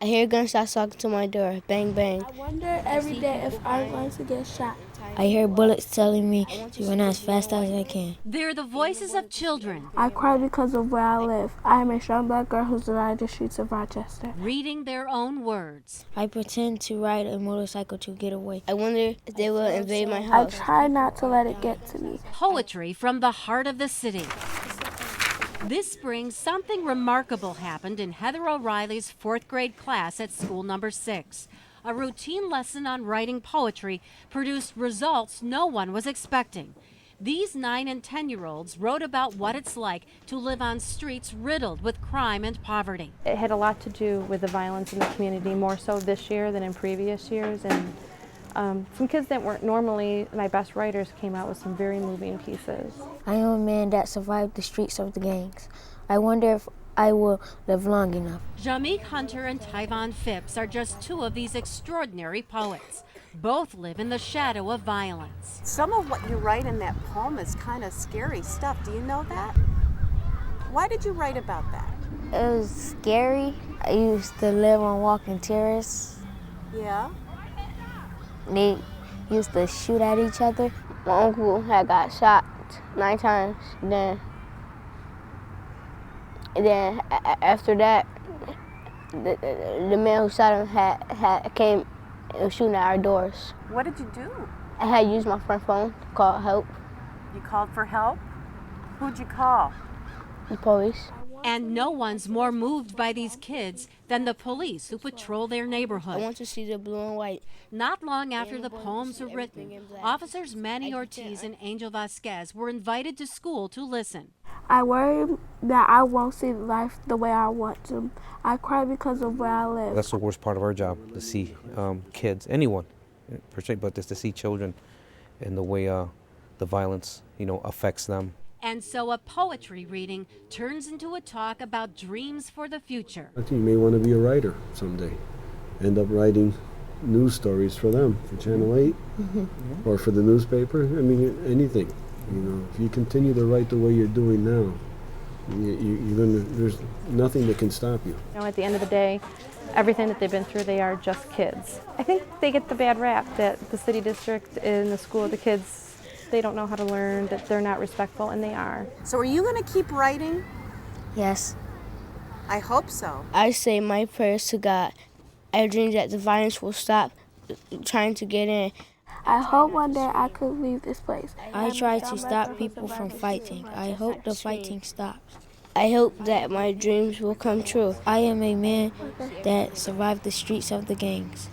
I hear gunshots talking to my door. Bang, bang. I wonder every day if I'm going to get shot. I hear bullets telling me to run as fast as I can. They're the voices of children. I cry because of where I live. I am a strong black girl who survived the streets of Rochester. Reading their own words. I pretend to ride a motorcycle to get away. I wonder if they will invade my I house. try not to let it get to me. Poetry from the heart of the city. This spring, something remarkable happened in Heather O'Reilly's fourth grade class at school number 6. A routine lesson on writing poetry produced results no one was expecting. These 9 and 10-year-olds wrote about what it's like to live on streets riddled with crime and poverty. It had a lot to do with the violence in the community, more so this year than in previous years. And some kids that weren't normally my best writers came out with some very moving pieces. I am a man that survived the streets of the gangs. I wonder if I will live long enough. Jameek Hunter and Tyvon Phipps are just 2 of these extraordinary poets. Both live in the shadow of violence. Some of what you write in that poem is kind of scary stuff. Do you know that? Why did you write about that? It was scary. I used to live on Walking Terrace. Yeah? They used to shoot at each other. My uncle had got shot 9 times. Then after that, the man who shot him had came and was shooting at our doors. What did you do? I had used my friend's phone to call help. You called for help? Who'd you call? The police. And no one's more moved by these kids than the police who patrol their I neighborhood. want to see the blue and white. Not long after the poems were written, officers Manny Ortiz and Angel Vasquez were invited to school to listen. I worry that I won't see life the way I want to. I cry because of where I live. That's the worst part of our job, to see kids, anyone, per se, but just to see children and the way the violence, affects them. And so a poetry reading turns into a talk about dreams for the future. I think you may want to be a writer someday. End up writing news stories for them, for Channel 8, or for the newspaper. I mean, anything. If you continue to write the way you're doing now, there's nothing that can stop you. At the end of the day, everything that they've been through, they are just kids. I think they get the bad rap that the city district and the school, the kids, they don't know how to learn, that they're not respectful, and they are. So are you going to keep writing? Yes. I hope so. I say my prayers to God. I dream that the violence will stop trying to get in. I hope one day I could leave this place. I try to stop people from fighting. I hope the fighting stops. I hope that my dreams will come true. I am a man that survived the streets of the gangs.